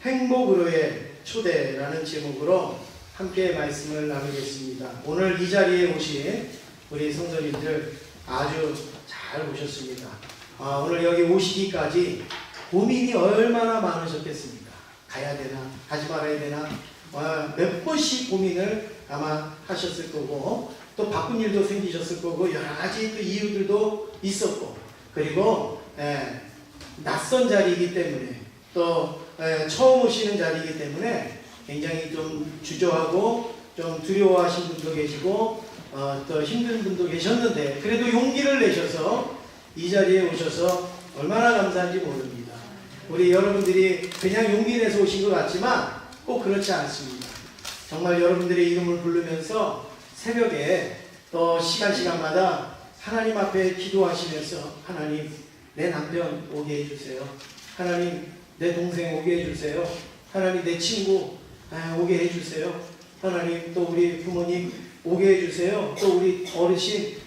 행복으로의 초대라는 제목으로 함께 말씀을 나누겠습니다. 오늘 이 자리에 오신 우리 성도님들 아주 잘 오셨습니다. 오늘 여기 오시기까지 고민이 얼마나 많으셨겠습니까? 가야 되나? 가지 말아야 되나? 몇 번씩 고민을 아마 하셨을 거고, 또 바쁜 일도 생기셨을 거고, 여러 가지 또 이유들도 있었고, 그리고 낯선 자리이기 때문에, 또 처음 오시는 자리이기 때문에 굉장히 좀 주저하고 좀 두려워하신 분도 계시고 또 힘든 분도 계셨는데, 그래도 용기를 내셔서 이 자리에 오셔서 얼마나 감사한지 모릅니다. 우리 여러분들이 그냥 용기 내서 오신 것 같지만 꼭 그렇지 않습니다. 정말 여러분들의 이름을 부르면서 새벽에 또 시간마다 하나님 앞에 기도하시면서, 하나님 내 남편 오게 해주세요, 하나님 내 동생 오게 해주세요, 하나님 내 친구 오게 해주세요, 하나님 또 우리 부모님 오게 해주세요, 또 우리 어르신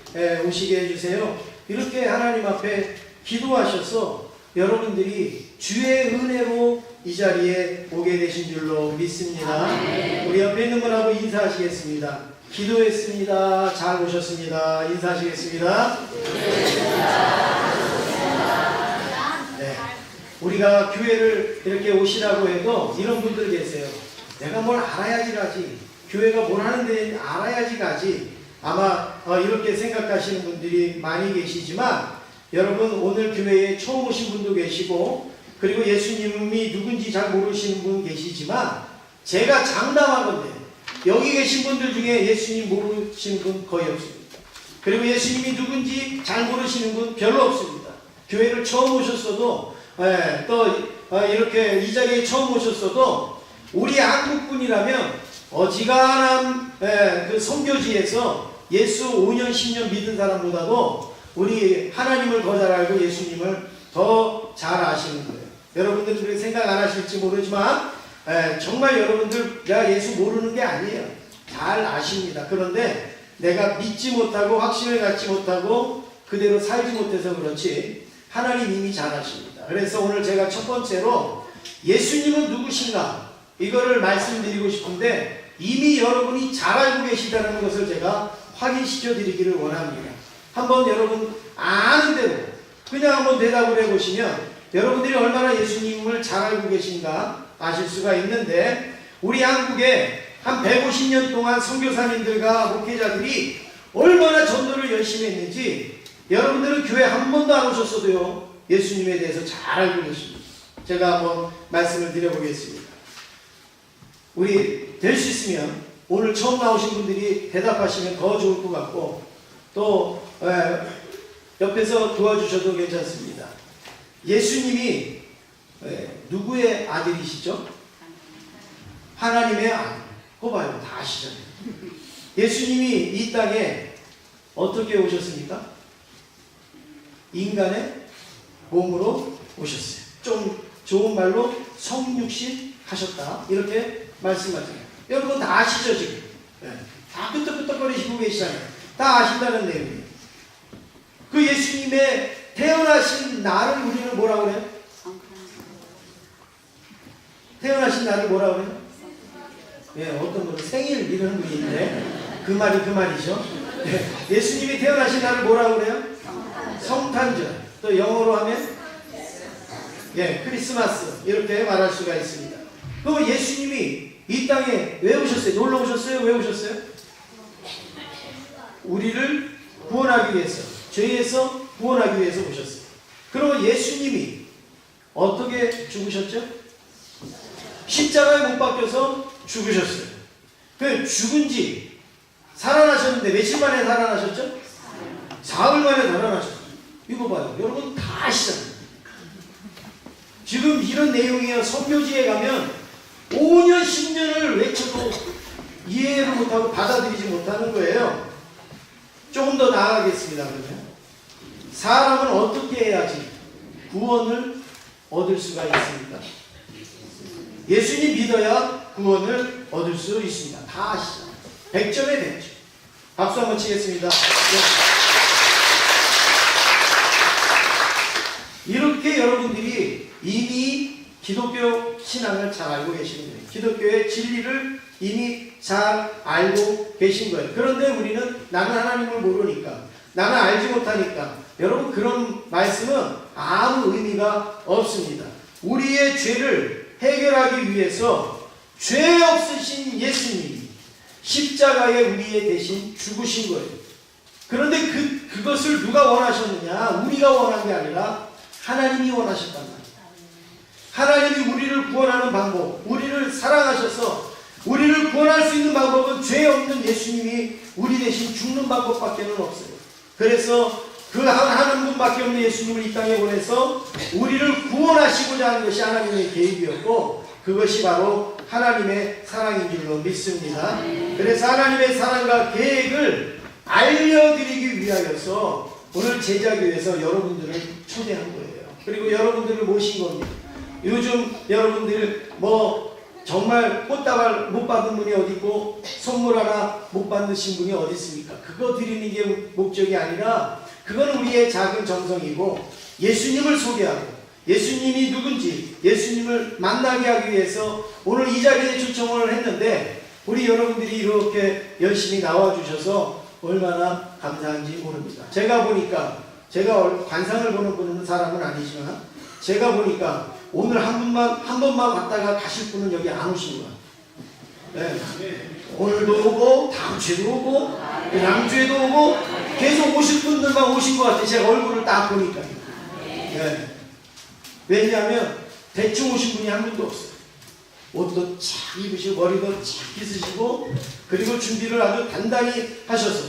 오시게 해주세요. 이렇게 하나님 앞에 기도하셔서 여러분들이 주의 은혜로 이 자리에 오게 되신 줄로 믿습니다. 우리 옆에 있는 분하고 인사하시겠습니다. 기도했습니다. 잘 오셨습니다. 인사하시겠습니다. 네. 우리가 교회를 이렇게 오시라고 해도 이런 분들 계세요. 내가 뭘 알아야지 가지, 교회가 뭘 하는데 알아야지 가지, 아마 이렇게 생각하시는 분들이 많이 계시지만, 여러분 오늘 교회에 처음 오신 분도 계시고, 그리고 예수님이 누군지 잘 모르시는 분 계시지만, 제가 장담하건대 여기 계신 분들 중에 예수님 모르시는 분 거의 없습니다. 그리고 예수님이 누군지 잘 모르시는 분 별로 없습니다. 교회를 처음 오셨어도, 또 이렇게 이 자리에 처음 오셨어도, 우리 한국분이라면 어지간한 그 선교지에서 예수 5년 10년 믿은 사람보다도 우리 하나님을 더 잘 알고 예수님을 더 잘 아시는 거예요. 여러분들은 그렇게 생각 안 하실지 모르지만 정말 여러분들 내가 예수 모르는 게 아니에요. 잘 아십니다. 그런데 내가 믿지 못하고 확신을 갖지 못하고 그대로 살지 못해서 그렇지 하나님 이미 잘 아십니다. 그래서 오늘 제가 첫 번째로 예수님은 누구신가 이거를 말씀드리고 싶은데, 이미 여러분이 잘 알고 계시다는 것을 제가 확인시켜 드리기를 원합니다. 한번 여러분 아는 대로 그냥 한번 대답을 해보시면 여러분들이 얼마나 예수님을 잘 알고 계신가 아실 수가 있는데, 우리 한국에 한 150년 동안 선교사님들과 목회자들이 얼마나 전도를 열심히 했는지 여러분들은 교회 한 번도 안 오셨어도요 예수님에 대해서 잘 알고 계십니다. 제가 한번 말씀을 드려보겠습니다. 우리 될 수 있으면 오늘 처음 나오신 분들이 대답하시면 더 좋을 것 같고, 또 옆에서 도와주셔도 괜찮습니다. 예수님이 누구의 아들이시죠? 하나님의 아들. 그거 봐요. 다 아시잖아요. 예수님이 이 땅에 어떻게 오셨습니까? 인간의 몸으로 오셨어요. 좀 좋은 말로 성육신 하셨다 이렇게 말씀하잖아요. 여러분 다 아시죠 지금? 다 끄떡끄떡거리시고 계시잖아요. 다 아신다는 내용이에요. 그 예수님의 태어나신 날을 우리는 뭐라고 그래요? 태어나신 날을 뭐라고 그래요? 어떤 분은 생일 이러는 분이 있는데 그 말이죠. 예수님이 태어나신 날을 뭐라고 그래요? 성탄절. 또 영어로 하면 크리스마스 이렇게 말할 수가 있습니다. 그럼 예수님이 이 땅에 왜 오셨어요? 놀러 오셨어요? 왜 오셨어요? 우리를 구원하기 위해서, 죄에서 구원하기 위해서 오셨어요. 그리고 예수님이 어떻게 죽으셨죠? 십자가에 못 박혀서 죽으셨어요. 그 죽은 지 살아나셨는데 며칠 만에 살아나셨죠? 사흘 만에 살아나셨어요. 이거 봐요. 여러분 다 아시잖아요. 지금 이런 내용이에요. 선교지에 가면 5년 10년을 외쳐도 이해를 못하고 받아들이지 못하는 거예요. 조금 더 나아가겠습니다. 그러면 사람은 어떻게 해야지 구원을 얻을 수가 있습니까? 예수님 믿어야 구원을 얻을 수 있습니다. 다 아시죠? 100점에 100점. 박수 한번 치겠습니다. 이렇게 여러분들이 이미 기독교 신앙을 잘 알고 계시는 거예요. 기독교의 진리를 이미 잘 알고 계신 거예요. 그런데 우리는 나는 하나님을 모르니까, 나는 알지 못하니까, 여러분 그런 말씀은 아무 의미가 없습니다. 우리의 죄를 해결하기 위해서 죄 없으신 예수님이 십자가에 우리의 대신 죽으신 거예요. 그런데 그것을 누가 원하셨느냐? 우리가 원한 게 아니라 하나님이 원하셨단 말이에요. 하나님이 우리를 구원하는 방법, 우리를 사랑하셔서 우리를 구원할 수 있는 방법은 죄 없는 예수님이 우리 대신 죽는 방법밖에 없어요. 그래서 그 한 분밖에 없는 예수님을 이 땅에 보내서 우리를 구원하시고자 하는 것이 하나님의 계획이었고, 그것이 바로 하나님의 사랑인 줄로 믿습니다. 그래서 하나님의 사랑과 계획을 알려드리기 위하여서 오늘 제자교회에서 여러분들을 초대한 거예요. 그리고 여러분들을 모신 겁니다. 요즘 여러분들 정말 꽃다발 못 받은 분이 어디 있고 선물 하나 못 받으신 분이 어디 있습니까? 그거 드리는 게 목적이 아니라, 그건 우리의 작은 정성이고, 예수님을 소개하고 예수님이 누군지 예수님을 만나게 하기 위해서 오늘 이 자리에 초청을 했는데, 우리 여러분들이 이렇게 열심히 나와주셔서 얼마나 감사한지 모릅니다. 제가 보니까, 제가 관상을 보는 사람은 아니지만 제가 보니까 오늘 한 번만 갔다가 가실 분은 여기 안 오신 거야. 네. 오늘도 오고 다음 주에도 오고 그 다음 주에도 오고 계속 오실 분들만 오신 것 같아요. 제가 얼굴을 딱 보니까. 네. 왜냐하면 대충 오신 분이 한 분도 없어요. 옷도 착 입으시고 머리도 착 빗으시고, 그리고 준비를 아주 단단히 하셔서,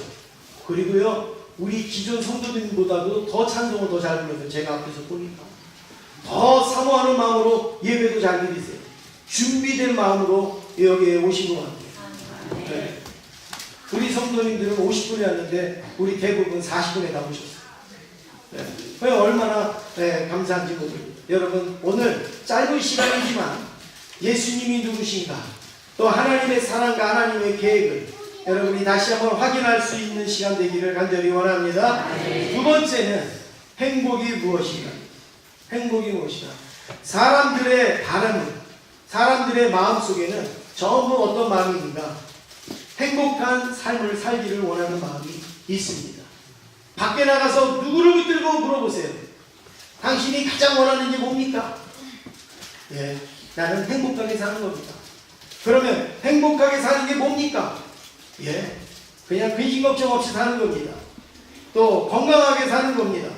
그리고요 우리 기존 성도님보다도 더 찬송을 더 잘 불러서 제가 앞에서 보니까 더 사모하는 마음으로 예배도 잘 드리세요. 준비된 마음으로 여기에 오신 것 같아요. 네. 우리 성도님들은 50분이 왔는데 우리 대부분 40분에 다 오셨어요. 네. 얼마나 감사한지 모릅니다. 여러분 오늘 짧은 시간이지만 예수님이 누구신가, 또 하나님의 사랑과 하나님의 계획을 여러분이 다시 한번 확인할 수 있는 시간 되기를 간절히 원합니다. 두 번째는 행복이 무엇인가. 행복이 무엇이다. 사람들의 바람은, 사람들의 마음속에는 전부 어떤 마음이 있는가? 행복한 삶을 살기를 원하는 마음이 있습니다. 밖에 나가서 누구를 붙들고 물어보세요. 당신이 가장 원하는 게 뭡니까? 예, 나는 행복하게 사는 겁니다. 그러면 행복하게 사는 게 뭡니까? 예, 그냥 근심 걱정 없이 사는 겁니다. 또 건강하게 사는 겁니다.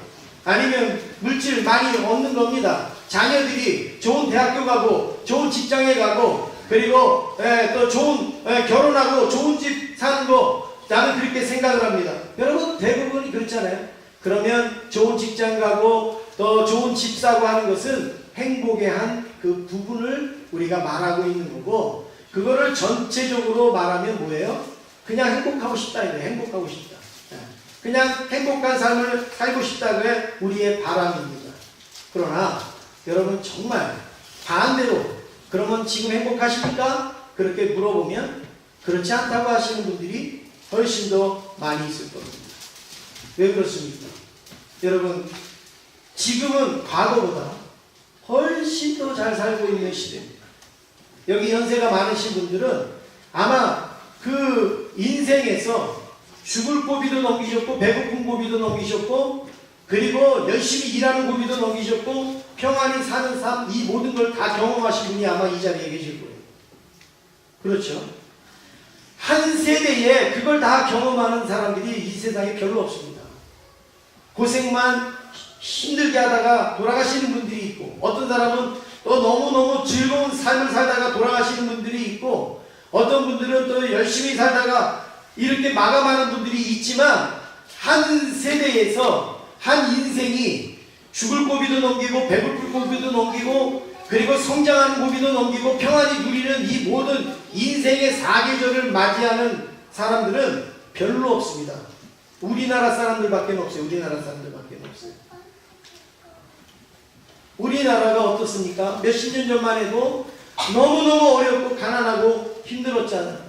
아니면 물질 많이 얻는 겁니다. 자녀들이 좋은 대학교 가고 좋은 직장에 가고, 그리고 또 좋은 결혼하고 좋은 집 사는 거, 나는 그렇게 생각을 합니다. 여러분 대부분이 그렇잖아요. 그러면 좋은 직장 가고 또 좋은 집 사고 하는 것은 행복의 한 그 부분을 우리가 말하고 있는 거고, 그거를 전체적으로 말하면 뭐예요? 그냥 행복하고 싶다 이거예요. 행복하고 싶다. 그냥 행복한 삶을 살고 싶다는 우리의 바람입니다. 그러나 여러분 정말 반대로, 그러면 지금 행복하십니까? 그렇게 물어보면 그렇지 않다고 하시는 분들이 훨씬 더 많이 있을 겁니다. 왜 그렇습니까? 여러분 지금은 과거보다 훨씬 더 잘 살고 있는 시대입니다. 여기 연세가 많으신 분들은 아마 그 인생에서 죽을 고비도 넘기셨고, 배고픈 고비도 넘기셨고, 그리고 열심히 일하는 고비도 넘기셨고, 평안히 사는 삶, 이 모든 걸 다 경험하신 분이 아마 이 자리에 계실 거예요. 그렇죠? 한 세대에 그걸 다 경험하는 사람들이 이 세상에 별로 없습니다. 고생만 힘들게 하다가 돌아가시는 분들이 있고, 어떤 사람은 또 너무너무 즐거운 삶을 살다가 돌아가시는 분들이 있고, 어떤 분들은 또 열심히 살다가 이렇게 마감하는 분들이 있지만, 한 세대에서 한 인생이 죽을 고비도 넘기고 배고플 고비도 넘기고, 그리고 성장하는 고비도 넘기고 평안히 누리는 이 모든 인생의 사계절을 맞이하는 사람들은 별로 없습니다. 우리나라 사람들밖에 없어요. 우리나라 사람들밖에 없어요. 우리나라가 어떻습니까? 몇십 년 전만 해도 너무너무 어렵고 가난하고 힘들었잖아요.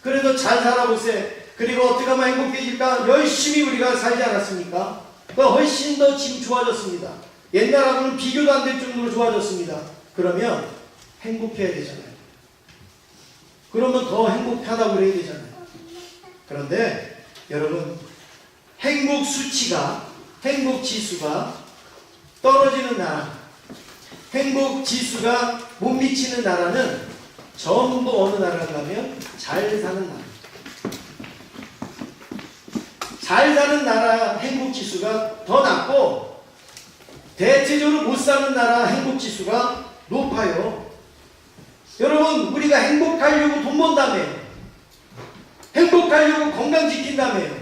그래도 잘 살아보세요. 그리고 어떻게 하면 행복해질까? 열심히 우리가 살지 않았습니까? 훨씬 더 지금 좋아졌습니다. 옛날하고는 비교도 안 될 정도로 좋아졌습니다. 그러면 행복해야 되잖아요. 그러면 더 행복하다고 그래야 되잖아요. 그런데 여러분, 행복 수치가, 행복 지수가 떨어지는 나라, 행복 지수가 못 미치는 나라는 전부 어느 나라인가 하면 잘 사는 나라. 잘 사는 나라 행복 지수가 더 낮고, 대체적으로 못 사는 나라 행복 지수가 높아요. 여러분, 우리가 행복하려고 돈 번다며요. 행복하려고 건강 지킨다며요.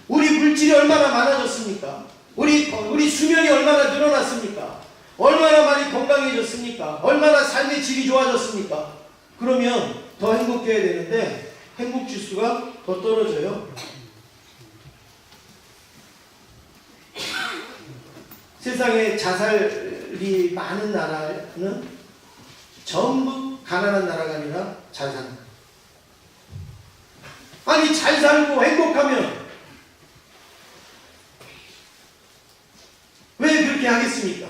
우리 물질이 얼마나 많아졌습니까? 우리 수명이 얼마나 늘어났습니까? 얼마나 많이 건강해졌습니까? 얼마나 삶의 질이 좋아졌습니까? 그러면 더 행복해야 되는데 행복 지수가 더 떨어져요. 세상에 자살이 많은 나라는 전부 가난한 나라가 아니라 잘 사는 거예요. 아니, 잘 살고 행복하면 왜 그렇게 하겠습니까?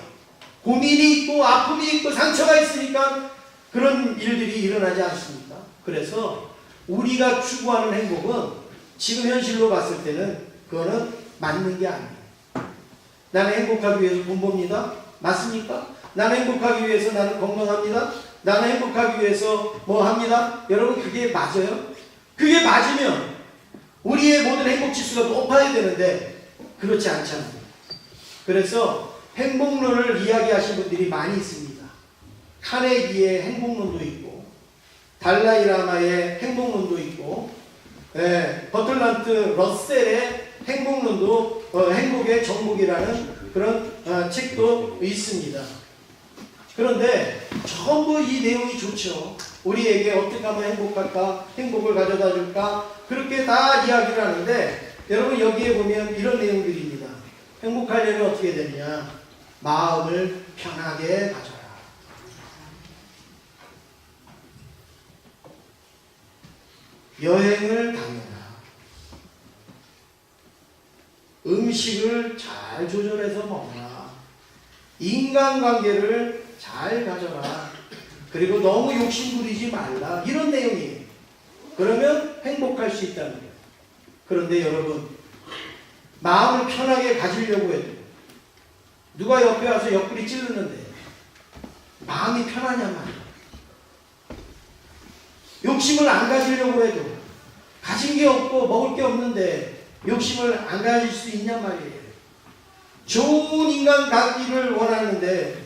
고민이 있고 아픔이 있고 상처가 있으니까 그런 일들이 일어나지 않습니까? 그래서 우리가 추구하는 행복은 지금 현실로 봤을 때는 그거는 맞는 게 아니에요. 나는 행복하기 위해서 돈 법니다. 맞습니까? 나는 행복하기 위해서 나는 건강합니다. 나는 행복하기 위해서 뭐 합니다. 여러분, 그게 맞아요? 그게 맞으면 우리의 모든 행복 지수가 높아야 되는데 그렇지 않잖아요. 그래서 행복론을 이야기하신 분들이 많이 있습니다. 카네기의 행복론도 있고, 달라이라마의 행복론도 있고, 버틀란트 러셀의 행복론도, 행복의 정복이라는 그런 책도 있습니다. 그런데 전부 이 내용이 좋죠. 우리에게 어떻게 하면 행복할까? 행복을 가져다 줄까? 그렇게 다 이야기를 하는데, 여러분, 여기에 보면 이런 내용들입니다. 행복하려면 어떻게 되냐? 마음을 편하게 가져라. 여행을 다녀라. 음식을 잘 조절해서 먹어라. 인간관계를 잘 가져라. 그리고 너무 욕심 부리지 말라. 이런 내용이에요. 그러면 행복할 수 있다는 거예요. 그런데 여러분, 마음을 편하게 가지려고 해도 누가 옆에 와서 옆구리 찌르는데 마음이 편하냐 말이야. 욕심을 안 가지려고 해도 가진 게 없고 먹을 게 없는데 욕심을 안 가질 수 있냐 말이에요. 좋은 인간 갖기를 원하는데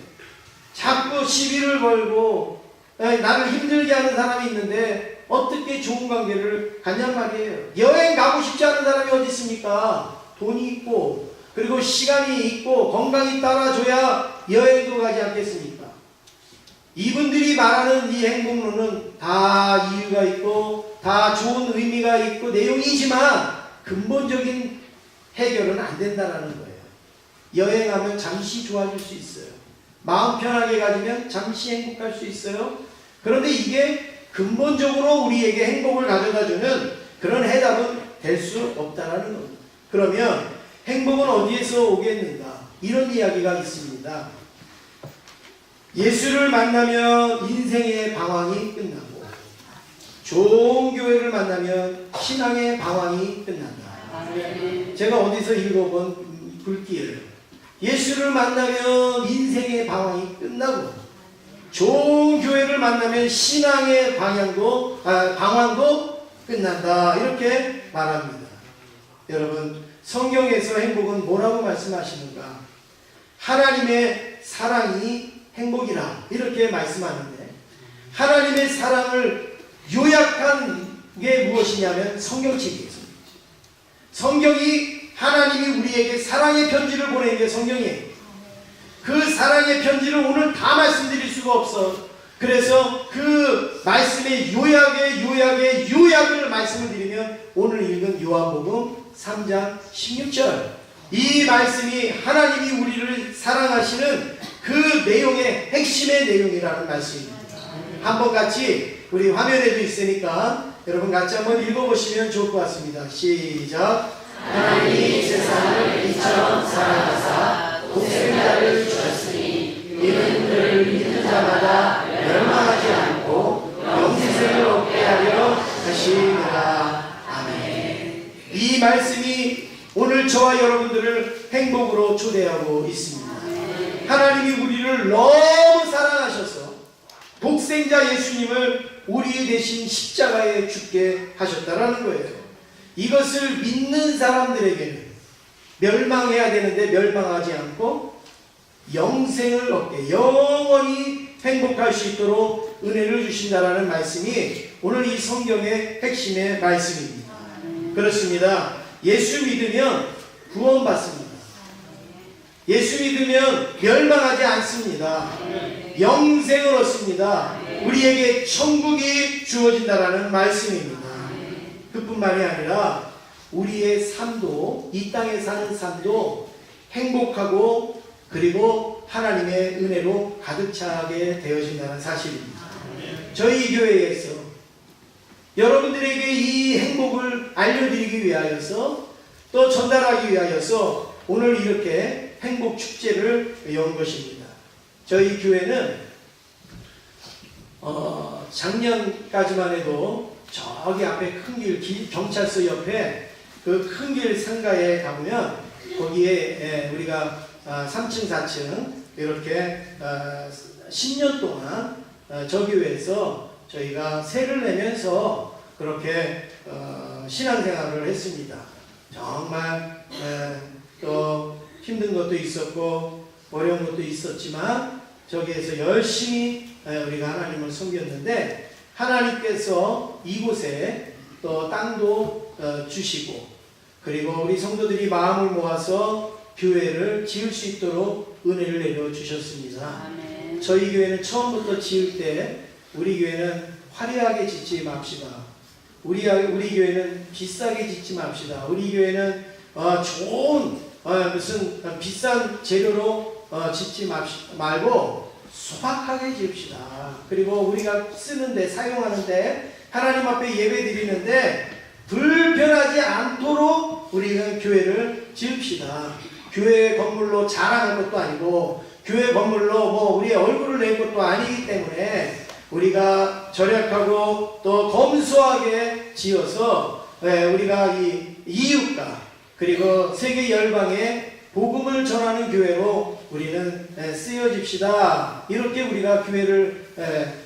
자꾸 시비를 걸고 나를 힘들게 하는 사람이 있는데 어떻게 좋은 관계를 갖냔 말이에요. 여행 가고 싶지 않은 사람이 어디 있습니까? 돈이 있고 그리고 시간이 있고 건강이 따라줘야 여행도 가지 않겠습니까? 이분들이 말하는 이 행복론은 다 이유가 있고 다 좋은 의미가 있고 내용이지만 근본적인 해결은 안 된다는 거예요. 여행하면 잠시 좋아질 수 있어요. 마음 편하게 가지면 잠시 행복할 수 있어요. 그런데 이게 근본적으로 우리에게 행복을 가져다주는 그런 해답은 될 수 없다는 겁니다. 그러면 행복은 어디에서 오겠는가? 이런 이야기가 있습니다. 예수를 만나면 인생의 방황이 끝나고 좋은 교회를 만나면 신앙의 방황이 끝난다. 제가 어디서 읽어본 글귀예요. 예수를 만나면 인생의 방황이 끝나고 좋은 교회를 만나면 신앙의 방황도 끝난다. 이렇게 말합니다. 여러분, 성경에서 행복은 뭐라고 말씀하시는가? 하나님의 사랑이 행복이라 이렇게 말씀하는데, 하나님의 사랑을 요약한 게 무엇이냐면 성경책이에요. 성경이 하나님이 우리에게 사랑의 편지를 보낸 게 성경이에요. 그 사랑의 편지를 오늘 다 말씀드릴 수가 없어. 그래서 그 말씀의 요약을 말씀을 드리면 오늘 읽은 요한복음 3장 16절, 이 말씀이 하나님이 우리를 사랑하시는 그 내용의 핵심의 내용이라는 말씀입니다. 한번 같이 우리 화면에도 있으니까 여러분 같이 한번 읽어보시면 좋을 것 같습니다. 시작. 하나님이 세상을 이처럼 사랑하사 독생자를 주셨으니 이는 그를 믿는 자 저와 여러분들을 행복으로 초대하고 있습니다. 하나님이 우리를 너무 사랑하셔서 독생자 예수님을 우리 대신 십자가에 죽게 하셨다라는 거예요. 이것을 믿는 사람들에게는 멸망해야 되는데 멸망하지 않고 영생을 얻게 영원히 행복할 수 있도록 은혜를 주신다라는 말씀이 오늘 이 성경의 핵심의 말씀입니다. 그렇습니다. 예수 믿으면 구원받습니다. 예수 믿으면 멸망하지 않습니다. 영생을 얻습니다. 우리에게 천국이 주어진다라는 말씀입니다. 그뿐만이 아니라 우리의 삶도, 이 땅에 사는 삶도 행복하고 그리고 하나님의 은혜로 가득 차게 되어진다는 사실입니다. 저희 교회에서 여러분들에게 이 행복을 알려드리기 위하여서 또 전달하기 위하여서 오늘 이렇게 행복 축제를 연 것입니다. 저희 교회는 작년까지만 해도 저기 앞에 큰 길, 경찰서 옆에 그 큰 길 상가에 가보면 거기에 우리가 3층, 4층 이렇게 10년 동안 저 교회에서 저희가 세를 내면서 그렇게 신앙생활을 했습니다. 정말 또 힘든 것도 있었고 어려운 것도 있었지만 저기에서 열심히 우리가 하나님을 섬겼는데 하나님께서 이곳에 또 땅도 주시고 그리고 우리 성도들이 마음을 모아서 교회를 지을 수 있도록 은혜를 내려주셨습니다. 저희 교회는 처음부터 지을 때 우리 교회는 화려하게 짓지 맙시다. 우리 교회는 비싸게 짓지 맙시다. 우리 교회는 좋은 무슨 비싼 재료로 짓지 말고 소박하게 지읍시다. 그리고 우리가 쓰는데 사용하는데 하나님 앞에 예배 드리는데 불편하지 않도록 우리는 교회를 지읍시다. 교회 건물로 자랑할 것도 아니고 교회 건물로 뭐 우리의 얼굴을 낼 것도 아니기 때문에 우리가 절약하고 또 검소하게 지어서 우리가 이 이웃과 그리고 세계 열방에 복음을 전하는 교회로 우리는 쓰여집시다. 이렇게 우리가 교회를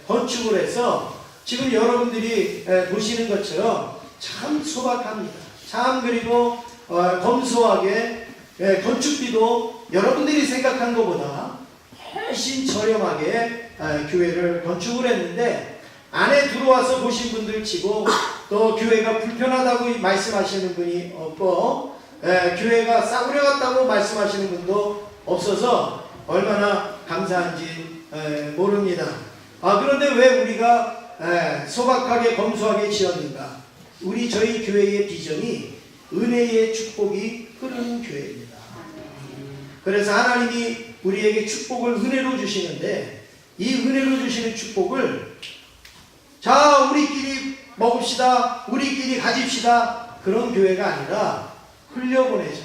건축을 해서 지금 여러분들이 보시는 것처럼 참 소박합니다. 참 그리고 검소하게 건축비도 여러분들이 생각한 것보다 훨씬 저렴하게 교회를 건축을 했는데 안에 들어와서 보신 분들 치고 또 교회가 불편하다고 말씀하시는 분이 없고 교회가 싸구려 같다고 말씀하시는 분도 없어서 얼마나 감사한지 모릅니다. 그런데 왜 우리가 소박하게 검소하게 지었는가? 저희 교회의 비전이 은혜의 축복이 흐르는 교회입니다. 그래서 하나님이 우리에게 축복을 은혜로 주시는데 이 은혜로 주시는 축복을 자 우리끼리 먹읍시다, 우리끼리 가집시다 그런 교회가 아니라 흘려보내자.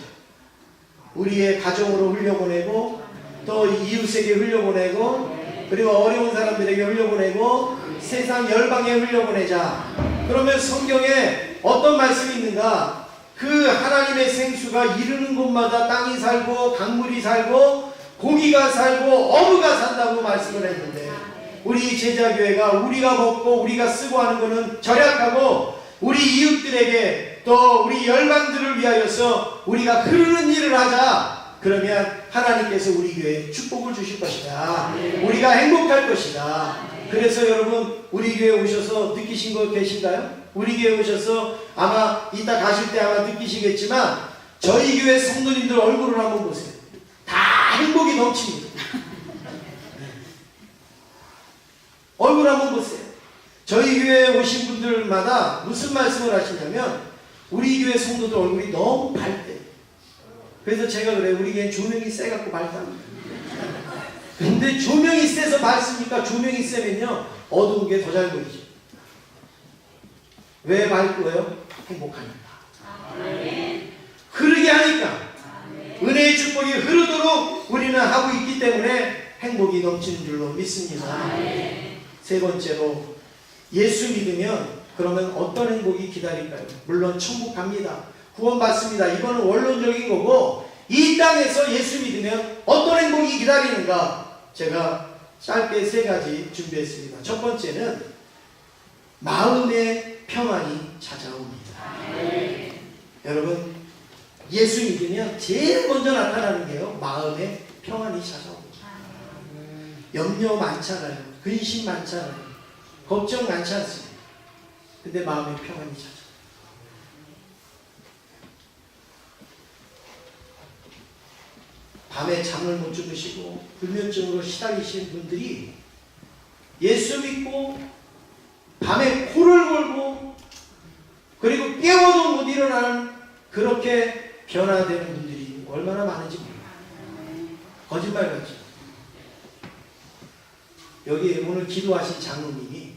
우리의 가정으로 흘려보내고 또 이웃에게 흘려보내고 그리고 어려운 사람들에게 흘려보내고 세상 열방에 흘려보내자. 그러면 성경에 어떤 말씀이 있는가? 그 하나님의 생수가 이르는 곳마다 땅이 살고 강물이 살고 고기가 살고 어부가 산다고 말씀을 했는데 우리 제자교회가 우리가 먹고 우리가 쓰고 하는 것은 절약하고 우리 이웃들에게 또 우리 열방들을 위하여서 우리가 흐르는 일을 하자. 그러면 하나님께서 우리 교회에 축복을 주실 것이다. 우리가 행복할 것이다. 그래서 여러분 우리 교회 오셔서 느끼신 거 계신가요? 우리 교회 오셔서 아마 이따 가실 때 아마 느끼시겠지만 저희 교회 성도님들 얼굴을 한번 보세요. 다 행복이 넘칩니다. 얼굴 한번 보세요. 저희 교회에 오신 분들마다 무슨 말씀을 하시냐면 우리 교회 성도들 얼굴이 너무 밝대. 그래서 제가 그래요. 우리 교회는 조명이 세갖고 밝답니다. 근데 조명이 세서 밝습니까? 조명이 세면요 어두운 게 더 잘 보이죠. 왜 밝고요? 행복하니까. 흐르게 하니까. 은혜의 축복이 흐르도록 우리는 하고 있기 때문에 행복이 넘치는 줄로 믿습니다. 세 번째로 예수 믿으면 그러면 어떤 행복이 기다릴까요? 물론 천국 갑니다. 구원받습니다. 이거는 원론적인 거고, 이 땅에서 예수 믿으면 어떤 행복이 기다리는가? 제가 짧게 3가지 준비했습니다. 첫 번째는 마음의 평안이 찾아옵니다. 여러분, 예수 믿으면 제일 먼저 나타나는 게요, 마음의 평안이 찾아옵니다. 염려 많잖아요. 근심 많잖아요. 걱정 많지 않습니다. 근데 마음의 평안이 찾아옵니다. 밤에 잠을 못 주무시고 불면증으로 시달리시는 분들이 예수 믿고 밤에 코를 골고 그리고 깨워도 못 일어나는 그렇게 변화되는 분들이 얼마나 많은지 몰라요. 거짓말 같죠. 여기 오늘 기도하신 장로님이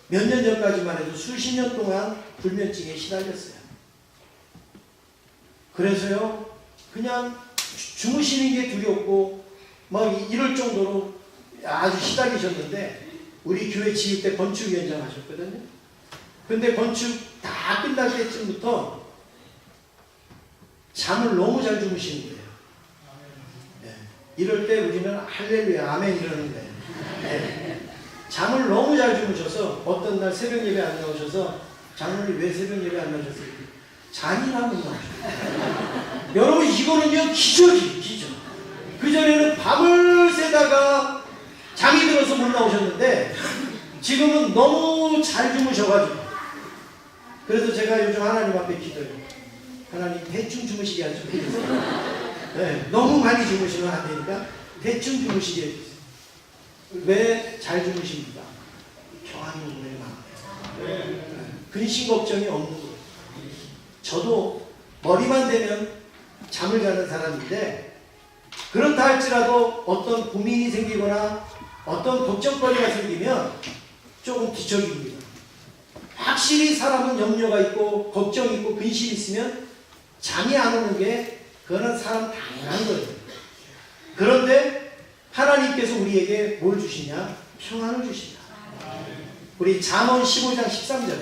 몇 년 전까지만 해도 수십 년 동안 불면증에 시달렸어요. 그래서요, 그냥 주무시는 게 두렵고 막 이럴 정도로 아주 시달리셨는데, 우리 교회 지을 때 건축위원장 하셨거든요. 근데 건축 다 끝날 때쯤부터 잠을 너무 잘 주무시는 거예요. 네. 이럴 때 우리는 할렐루야 아멘 이러는 거예요. 네. 잠을 너무 잘 주무셔서 어떤 날 새벽 예배 안 나오셔서, 장로님 왜 새벽 예배 안 나오셨어요? 잔이나 못 나오셨어요. 여러분, 이거는요 기적이에요, 기적. 그전에는 밤을 새다가 잠이 들어서 못 나오셨는데 지금은 너무 잘 주무셔가지고, 그래서 제가 요즘 하나님 앞에 기도해요. 하나님 대충 주무시게 하죠. 네, 너무 많이 주무시면 안 되니까 대충 주무시게 해주세요. 왜 잘 주무십니까? 평안이 오는 마음에. 근심 걱정이 없는 거예요. 저도 머리만 대면 잠을 자는 사람인데, 그렇다 할지라도 어떤 고민이 생기거나 어떤 걱정거리가 생기면 조금 뒤척입니다. 확실히 사람은 염려가 있고 걱정이 있고 근심이 있으면 잠이 안 오는 게, 그거는 사람 당연한 거예요. 그런데 하나님께서 우리에게 뭘 주시냐? 평안을 주신다. 우리 잠언 15장 13절에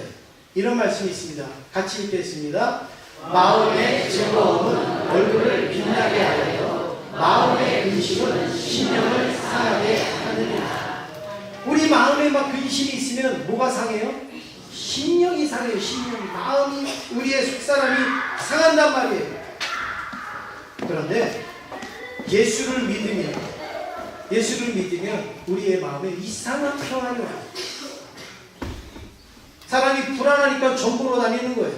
이런 말씀이 있습니다. 같이 읽겠습니다. 마음의 즐거움은 얼굴을 빛나게 하여 마음의 근심은 심령을 상하게 하느니라. 우리 마음에 막 근심이 있으면 뭐가 상해요? 심령이 상해요. 심령이. 마음이, 우리의 속사람이 상한단 말이에요. 그런데 예수를 믿으면 우리의 마음에 이상한 평안이 와요. 사람이 불안하니까 정보로 다니는 거예요.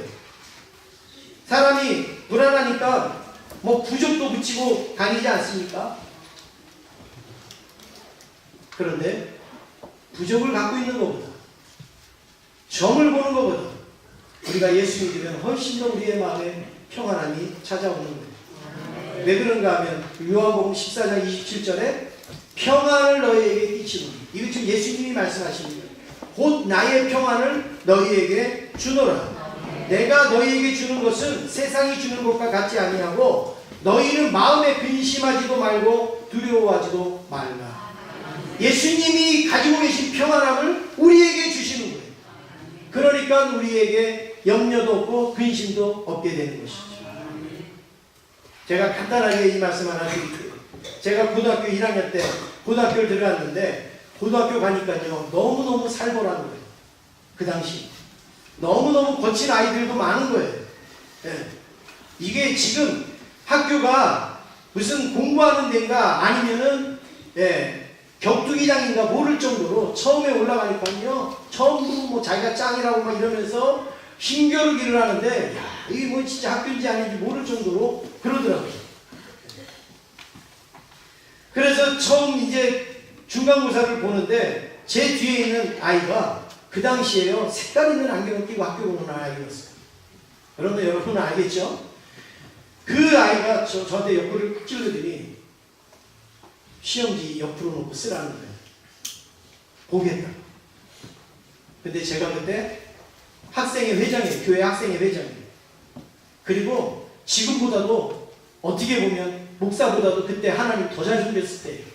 사람이 불안하니까 뭐 부적도 붙이고 다니지 않습니까? 그런데 부적을 갖고 있는 것보다, 점을 보는 것보다 우리가 예수 믿으면 훨씬 더 우리의 마음에 평안함이 찾아오는 거예요. 왜 그런가 하면 요한복음 14장 27절에 평안을 너희에게 끼치노니, 이거 지금 예수님이 말씀하십니다. 곧 나의 평안을 너희에게 주노라. 내가 너희에게 주는 것은 세상이 주는 것과 같지 아니하고 너희는 마음에 근심하지도 말고 두려워하지도 말라. 예수님이 가지고 계신 평안함을 우리에게 주시는 거예요. 그러니까 우리에게 염려도 없고 근심도 없게 되는 것이죠. 제가 간단하게 이 말씀 하나 드릴게요. 제가 고등학교 1학년 때 고등학교를 들어갔는데, 고등학교 가니까요 너무너무 살벌한 거예요. 그 당시 너무너무 거친 아이들도 많은 거예요. 예. 이게 지금 학교가 무슨 공부하는 데인가 아니면은 격투기장인가 모를 정도로, 처음에 올라가니까요 전부 뭐 자기가 짱이라고 막 이러면서 힘겨루기를 하는데, 야, 이게 뭐 진짜 학교인지 아닌지 모를 정도로 그러더라고요. 그래서 처음 이제 중간고사를 보는데 제 뒤에 있는 아이가 그 당시에요 색깔 있는 안경을 끼고 학교 오는 아이였어요. 그런데 여러분은 알겠죠? 그 아이가 저한테 옆구리를 푹 찔러더니 시험지 옆으로 놓고 쓰라는 거예요. 보겠다. 근데 제가 그때 학생회 회장이에요. 교회 학생회 회장이에요. 그리고 지금보다도 어떻게 보면 목사보다도 그때 하나님 더 잘 준비했을 때예요.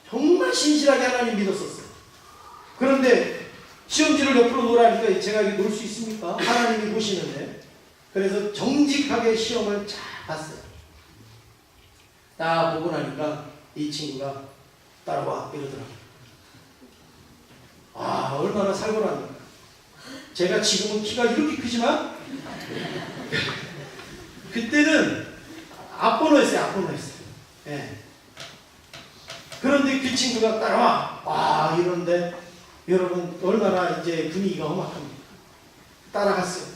정말 신실하게 하나님 믿었었어요. 그런데 시험지를 옆으로 놓으라니까 제가 여기 놓을 수 있습니까? 하나님이 보시는데. 그래서 정직하게 시험을 잘 봤어요. 딱 보고 나니까 이 친구가 따라와 이러더라고요. 아, 얼마나 살벌합니까? 제가 지금은 키가 이렇게 크지만 그때는 앞번호였어요. 앞번호였어요. 예. 그런데 그 친구가 따라와. 아, 이런데 여러분 얼마나 이제 분위기가 험악합니까? 따라갔어요.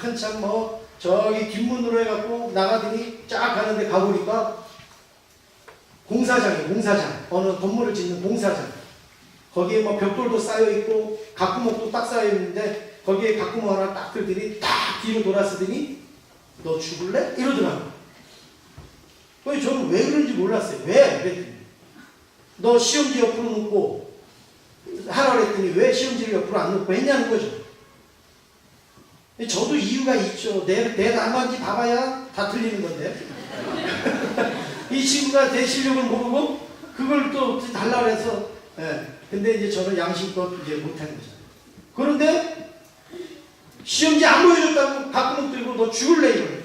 한참 뭐 저기 뒷문으로 해갖고 나가더니 쫙 가는데 가보니까 공사장이에요. 공사장. 어느 건물을 짓는 공사장. 거기에 뭐 벽돌도 쌓여있고 가꾸목도 딱 쌓여있는데 거기에 가꾸목 하나 딱 들더니 딱 뒤로 돌아서더니 너 죽을래? 이러더라고요. 저는 왜 그런지 몰랐어요. 왜? 그랬더니 너 시험지 옆으로 놓고 하라 그랬더니 왜 시험지를 옆으로 안 놓고 했냐는 거죠. 저도 이유가 있죠. 내 나만지 봐봐야 다 틀리는 건데. 이 친구가 내 실력을 모르고 그걸 또 달라고 해서, 예. 근데 이제 저는 양심껏 이제 못한 거죠. 그런데 시험지 안 보여줬다고 가끔 들고 너 죽을래 이거예요.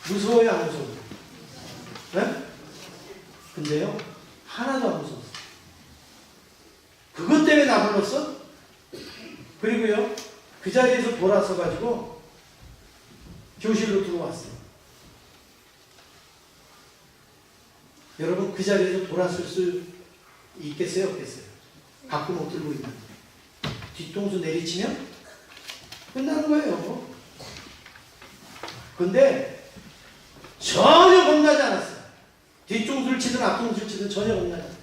무서워요, 안 무서워요? 네? 근데요, 하나도 안 무서웠어. 그것 때문에 나 불렀어? 그리고요, 그 자리에서 돌아서 가지고 교실로 들어왔어요. 여러분, 그 자리에서 돌아설 수 있겠어요? 없겠어요? 가끔 못 들고 있는데. 뒤통수 내리치면 끝나는 거예요. 근데 전혀 겁나지 않았어요. 뒤통수를 치든 앞통수를 치든 전혀 겁나지 않았어요.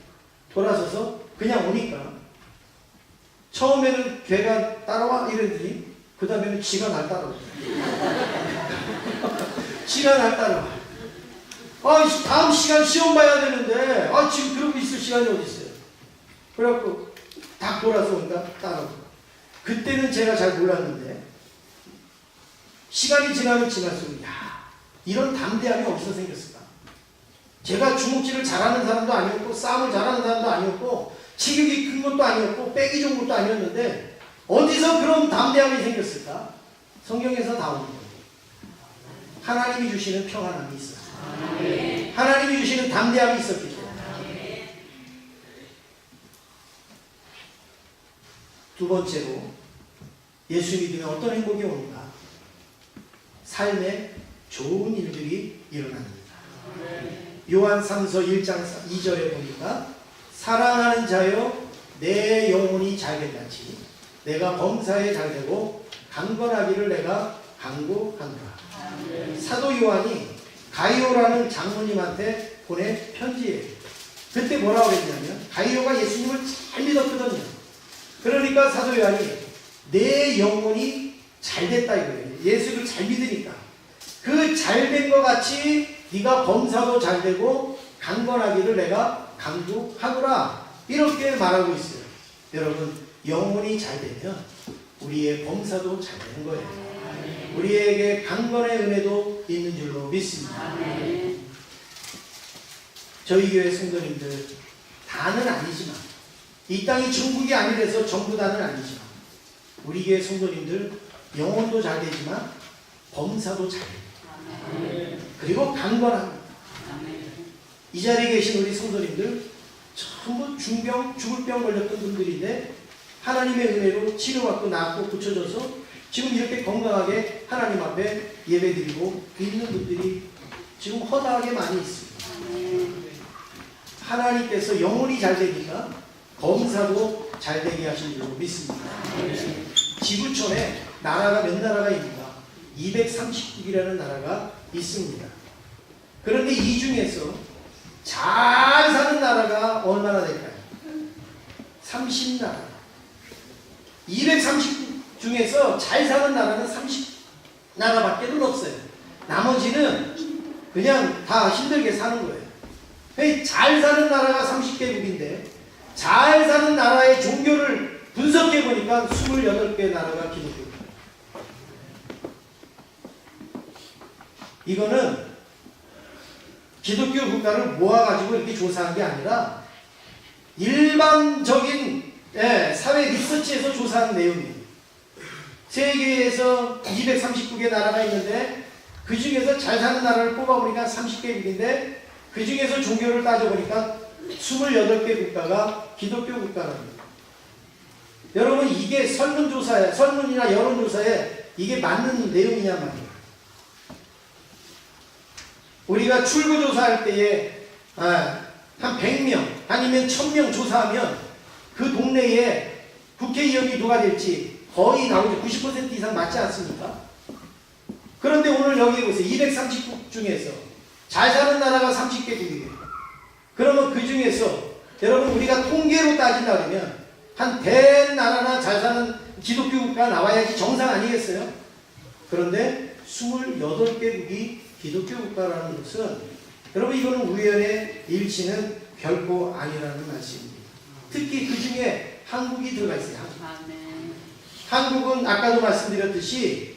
돌아서서 그냥 오니까 처음에는 걔가 따라와 이랬더니 그 다음에는 지가 날 따라오죠. 지가 날 따라와. 다음 시간 시험 봐야 되는데 지금 그러고 있을 시간이 어디 있어요. 그래갖고 딱 돌아서 오니까 따라오고. 그때는 제가 잘 몰랐는데 시간이 지나면 지날수록 이런 담대함이 어디서 생겼을까. 제가 주먹질을 잘하는 사람도 아니었고 싸움을 잘하는 사람도 아니었고 체격이 큰 것도 아니었고 빼기 좋은 것도 아니었는데 어디서 그런 담대함이 생겼을까? 성경에서 나오는 거예요. 하나님이 주시는 평안함이 있었어요. 하나님이 주시는 담대함이 있었기 때문에. 두 번째로 예수 믿으면 어떤 행복이 오는가? 삶에 좋은 일들이 일어납니다. 요한 3서 1장 2절에 보니까 사랑하는 자여 내 영혼이 잘된같이 내가 범사에 잘되고 강건하기를 내가 간구하노라. 사도 요한이 가이오라는 장모님한테 보낸 편지예요. 그때 뭐라고 했냐면 가이오가 예수님을 잘 믿었거든요. 그러니까 사도 요한이 내 영혼이 잘됐다 이거예요. 예수를 잘 믿으니까 그 잘된 것 같이 네가 범사도 잘되고 강건하기를 내가 간구하노라 이렇게 말하고 있어요. 여러분, 영혼이 잘되면 우리의 범사도 잘되는 거예요. 우리에게 강건의 은혜도 있는 줄로 믿습니다. 저희 교회 성도님들 다는 아니지만 이 땅이 천국이 아니라서 전부 다는 아니지만 우리 교회 성도님들 영혼도 잘 되지만 범사도 잘 됩니다. 그리고 강건합니다. 이 자리에 계신 우리 성도님들 전부 중병, 죽을 병 걸렸던 분들인데 하나님의 은혜로 치료받고 낫고 고쳐져서 지금 이렇게 건강하게 하나님 앞에 예배드리고 있는 분들이 지금 허다하게 많이 있습니다. 하나님께서 영혼이 잘 되니까 범사도 잘 되게 하신 줄로 믿습니다. 지구촌에 나라가 몇 나라가 있는가? 230국이라는 나라가 있습니다. 그런데 이 중에서 잘 사는 나라가 얼마나 될까요? 30나라. 230국 중에서 잘 사는 나라는 30나라밖에 없어요. 나머지는 그냥 다 힘들게 사는 거예요. 잘 사는 나라가 30개국인데 잘 사는 나라의 종교를 분석해 보니까 28개 나라가 기독교입니다. 이거는 기독교 국가를 모아가지고 이렇게 조사한 게 아니라 일반적인 사회 리서치에서 조사한 내용이에요. 세계에서 239개 나라가 있는데 그 중에서 잘 사는 나라를 뽑아보니까 30개국인데 그 중에서 종교를 따져보니까 28개 국가가 기독교 국가랍니다. 여러분 이게 설문조사에, 설문이나 여론조사에 이게 맞는 내용이냐 말이에요. 우리가 출구조사할 때에 한 100명 아니면 1000명 조사하면 그 동네에 국회의원이 누가 될지 거의 나오죠. 90% 이상 맞지 않습니까? 그런데 오늘 여기 보세요. 230국 중에서 잘 사는 나라가 30개국이에요. 그러면 그 중에서 여러분 우리가 통계로 따진다면 한 100나라나 잘 사는 기독교 국가가 나와야지 정상 아니겠어요? 그런데 28개국이 기독교 국가라는 것은 여러분 이거는 우연의 일치는 결코 아니라는 말씀입니다. 특히 그 중에 한국이 들어가 있어요. 한국은 아까도 말씀드렸듯이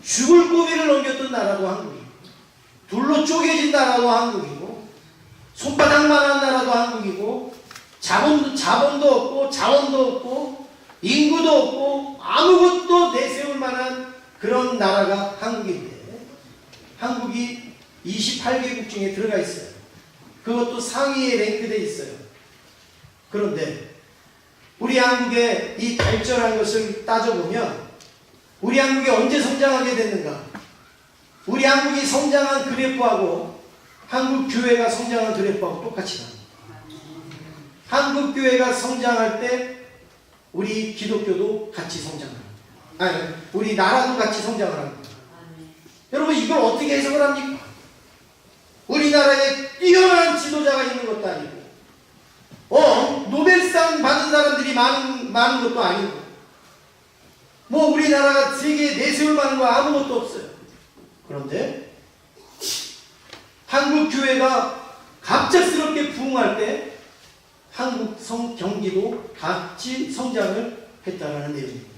죽을 고비를 넘겼던 나라도 한국이고 둘로 쪼개진 나라도 한국이고 손바닥만한 나라도 한국이고 자본도 없고 자원도 없고 인구도 없고 아무것도 내세울 만한 그런 나라가 한국인데 한국이 28개국 중에 들어가 있어요. 그것도 상위에 랭크되어 있어요. 그런데 우리 한국의 이 발전한 것을 따져보면 우리 한국이 언제 성장하게 됐는가? 우리 한국이 성장한 그래프하고 한국 교회가 성장한 그래프하고 똑같이 나옵니다. 한국 교회가 성장할 때 우리 기독교도 같이 성장합니다. 아니, 우리 나라도 같이 성장을 합니다. 여러분 이걸 어떻게 해석을 합니까? 우리나라에 뛰어난 지도자가 있는 것도 아니고 노벨상 받은 사람들이 많은 것도 아니고 뭐 우리나라가 세계에 내세울 만한 거 아무것도 없어요. 그런데 한국 교회가 갑작스럽게 부흥할 때 한국 경기도 같이 성장을 했다라는 내용입니다.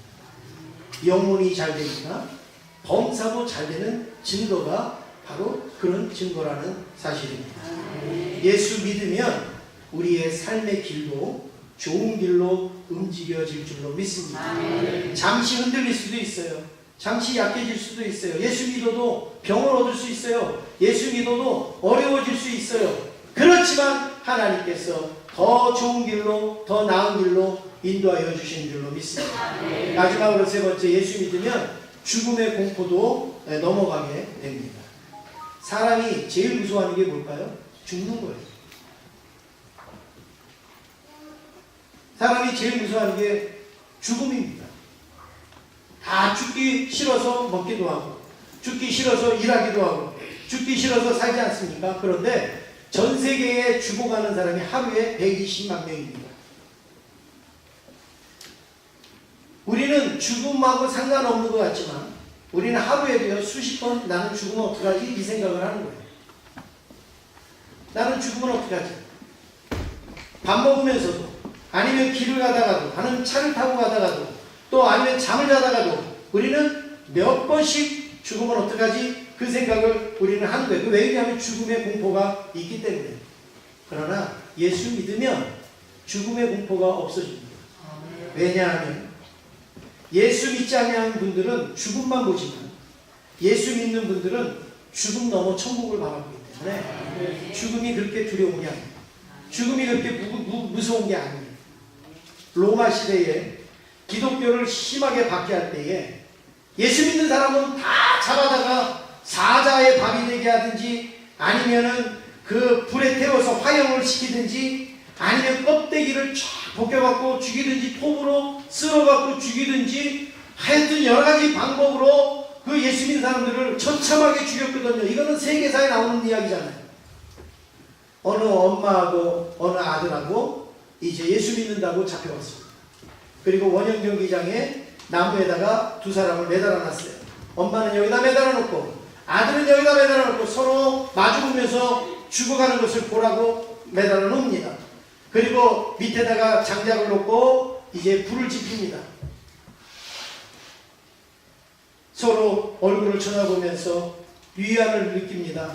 영혼이 잘 되니까 범사도 잘 되는 증거가 바로 그런 증거라는 사실입니다. 예수 믿으면 우리의 삶의 길도 좋은 길로 움직여질 줄로 믿습니다. 잠시 흔들릴 수도 있어요. 잠시 약해질 수도 있어요. 예수 믿어도 병을 얻을 수 있어요. 예수 믿어도 어려워질 수 있어요. 그렇지만 하나님께서 더 좋은 길로 더 나은 길로 인도하여 주신 줄로 믿습니다. 마지막으로 세 번째, 예수 믿으면 죽음의 공포도 넘어가게 됩니다. 사람이 제일 무서워하는 게 뭘까요? 죽는 거예요. 사람이 제일 무서워하는 게 죽음입니다. 다 죽기 싫어서 먹기도 하고 죽기 싫어서 일하기도 하고 죽기 싫어서 살지 않습니까? 그런데 전 세계에 죽어가는 사람이 하루에 120만 명입니다. 우리는 죽음하고 상관없는 것 같지만 우리는 하루에도요 수십 번 나는 죽으면 어떡하지? 이 생각을 하는 거예요. 나는 죽으면 어떡하지? 밥 먹으면서도 아니면 길을 가다가도 아니면 차를 타고 가다가도 또 아니면 잠을 자다가도 우리는 몇 번씩 죽으면 어떡하지? 그 생각을 우리는 하는 거예요. 왜냐하면 죽음의 공포가 있기 때문에. 그러나 예수 믿으면 죽음의 공포가 없어집니다. 왜냐하면 예수 믿지 않는 분들은 죽음만 보지만 예수 믿는 분들은 죽음 넘어 천국을 바라보기 때문에 죽음이 그렇게 두려운 게 아니에요. 죽음이 그렇게 무서운 게 아니에요. 로마 시대에 기독교를 심하게 박해할 때에 예수 믿는 사람은 다 잡아다가 사자의 밥이 되게 하든지 아니면은 그 불에 태워서 화형을 시키든지 아니면 껍데기를 쫙 벗겨갖고 죽이든지 톱으로 쓸어갖고 죽이든지 하여튼 여러가지 방법으로 그 예수 믿는 사람들을 처참하게 죽였거든요. 이거는 세계사에 나오는 이야기잖아요. 어느 엄마하고 어느 아들하고 이제 예수 믿는다고 잡혀갔습니다. 그리고 원형 경기장에 나무에다가 두 사람을 매달아 놨어요. 엄마는 여기다 매달아 놓고 아들은 여기다 매달아 놓고 서로 마주보면서 죽어가는 것을 보라고 매달아 놓습니다. 그리고 밑에다가 장작을 놓고 이제 불을 지핍니다. 서로 얼굴을 쳐다보면서 위안을 느낍니다.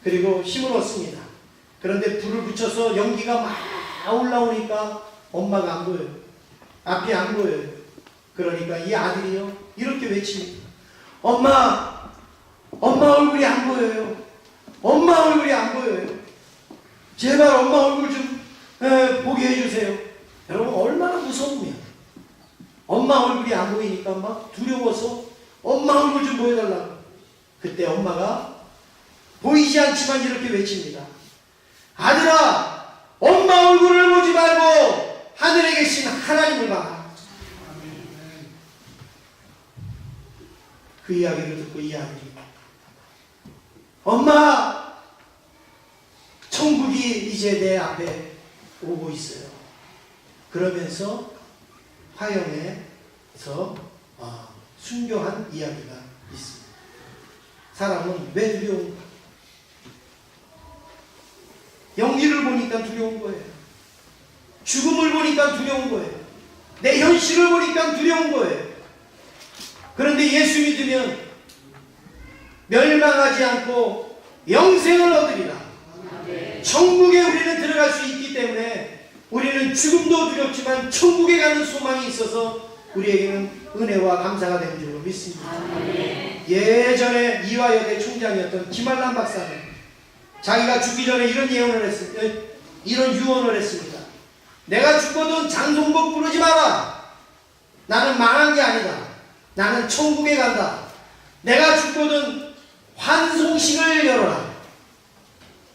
그리고 힘을 얻습니다. 그런데 불을 붙여서 연기가 막 다 올라오니까 엄마가 안 보여요. 앞이 안 보여요. 그러니까 이 아들이요 이렇게 외칩니다. 엄마, 엄마 얼굴이 안 보여요. 엄마 얼굴이 안 보여요. 제발 엄마 얼굴 좀 보게 해주세요. 여러분 얼마나 무서우면 엄마 얼굴이 안 보이니까 막 두려워서 엄마 얼굴 좀 보여달라고. 그때 엄마가 보이지 않지만 이렇게 외칩니다. 아들아, 엄마 얼굴을 보지 말고 하늘에 계신 하나님을 봐. 그 이야기를 듣고 이 아들이 엄마, 천국이 이제 내 앞에 오고 있어요. 그러면서 화영에서 순교한 이야기가 있습니다. 사람은 왜 두려운가? 영리를 보니까 두려운 거예요. 죽음을 보니까 두려운 거예요. 내 현실을 보니까 두려운 거예요. 그런데 예수 믿으면 멸망하지 않고 영생을 얻으리라. 천국에 우리는 들어갈 수 있기 때문에 우리는 죽음도 두렵지만 천국에 가는 소망이 있어서 우리에게는 은혜와 감사가 되는 줄로 믿습니다. 예전에 이화여대 총장이었던 김한남 박사는 자기가 죽기 전에 이런 예언을 했습니다. 이런 유언을 했습니다. 내가 죽거든 장송복 부르지 마라. 나는 망한 게 아니다. 나는 천국에 간다. 내가 죽거든 환송식을 열어라.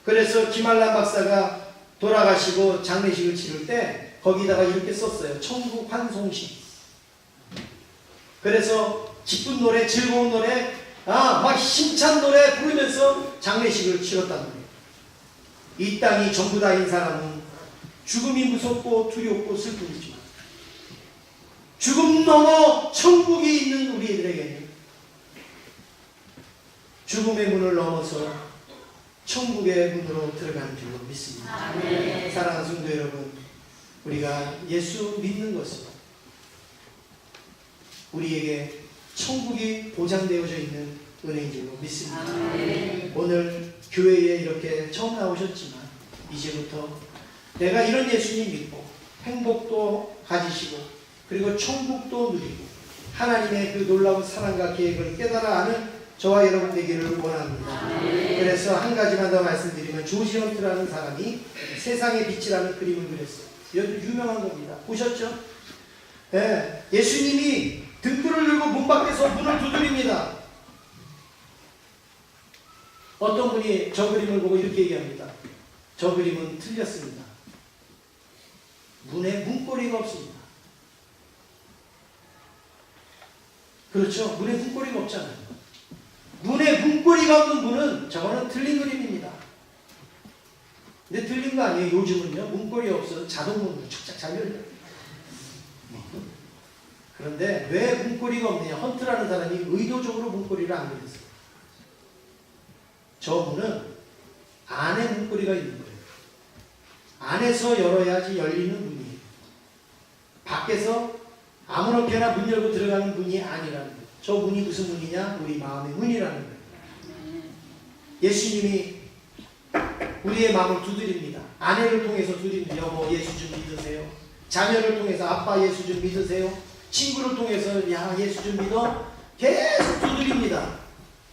그래서 김한남 박사가 돌아가시고 장례식을 치를 때 거기다가 이렇게 썼어요. 천국 환송식. 그래서 기쁜 노래, 즐거운 노래, 막 힘찬 노래 부르면서 장례식을 치렀단 말이에요. 이 땅이 전부 다인 사람은 죽음이 무섭고 두렵고 슬프지만 죽음 넘어 천국이 있는 우리들에게는 죽음의 문을 넘어서 천국의 문으로 들어가는 줄로 믿습니다. 사랑하는 성도 여러분, 우리가 예수 믿는 것은 우리에게 천국이 보장되어져 있는 은혜인 줄로 믿습니다. 오늘 교회에 이렇게 처음 나오셨지만 이제부터 내가 이런 예수님 믿고 행복도 가지시고 그리고 천국도 누리고 하나님의 그 놀라운 사랑과 계획을 깨달아 아는 저와 여러분 되기를 원합니다. 그래서 한 가지만 더 말씀드리면 조지 헌트라는 사람이 세상의 빛이라는 그림을 그렸어요. 여기 유명한 겁니다. 보셨죠? 네, 예수님이 등불을 들고 문 밖에서 문을 두드립니다. 어떤 분이 저 그림을 보고 이렇게 얘기합니다. 저 그림은 틀렸습니다. 문에 문고리가 없습니다. 그렇죠? 문에 문고리가 없잖아요. 문에 문고리가 없는 문은 저거는 틀린 그림입니다. 근데 틀린 거 아니에요. 요즘은요. 문고리 없어서 자동문으로 착착 잘 열려요. 그런데 왜 문고리가 없느냐. 헌트라는 사람이 의도적으로 문고리를 안 그렸어요. 저 문은 안에 문고리가 있는 거예요. 안에서 열어야지 열리는 문이에요. 밖에서 아무렇게나 문 열고 들어가는 문이 아니라는 거예요. 저 문이 무슨 문이냐? 우리 마음의 문이라는 거예요. 예수님이 우리의 마음을 두드립니다. 아내를 통해서 두드립니다. 여보 예수 좀 믿으세요. 자녀를 통해서 아빠 예수 좀 믿으세요. 친구를 통해서 야 예수 좀 믿어. 계속 두드립니다.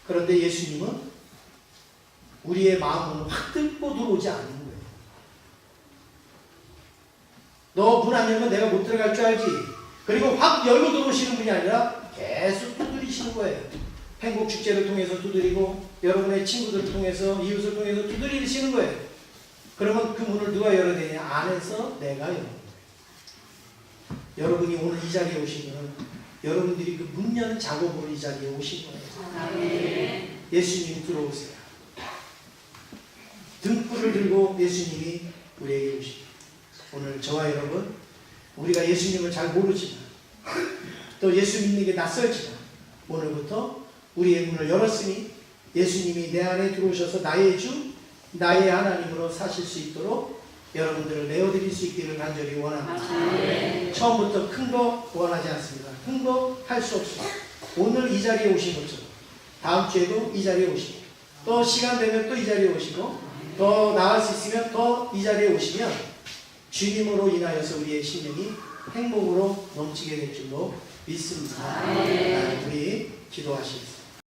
그런데 예수님은 우리의 마음을 확 뚫고 들어오지 않는 거예요. 너 문 안 열면 내가 못 들어갈 줄 알지? 그리고 확 열고 들어오시는 분이 아니라 계속 두드리시는 거예요. 행복축제를 통해서 두드리고 여러분의 친구들을 통해서 이웃을 통해서 두드리시는 거예요. 그러면 그 문을 누가 열어야 되냐? 안에서 내가 여는 거예요. 여러분이 오늘 이 자리에 오신 것은 여러분들이 그 문 여는 작업으로 이 자리에 오신 거예요. 예수님 들어오세요. 등불을 들고 예수님이 우리에게 오십니다. 오늘 저와 여러분 우리가 예수님을 잘 모르지만 또 예수 믿는 게 낯설지만 오늘부터 우리의 문을 열었으니 예수님이 내 안에 들어오셔서 나의 주 나의 하나님으로 사실 수 있도록 여러분들을 내어드릴 수 있기를 간절히 원합니다. 처음부터 큰 거 원하지 않습니다. 큰 거 할 수 없습니다. 오늘 이 자리에 오신 것처럼 다음 주에도 이 자리에 오시고 또 시간 되면 또 이 자리에 오시고 더 나을 수 있으면 더 이 자리에 오시면 주님으로 인하여서 우리의 심령이 행복으로 넘치게 될 줄로 믿습니다. 우리 기도하시겠습니다.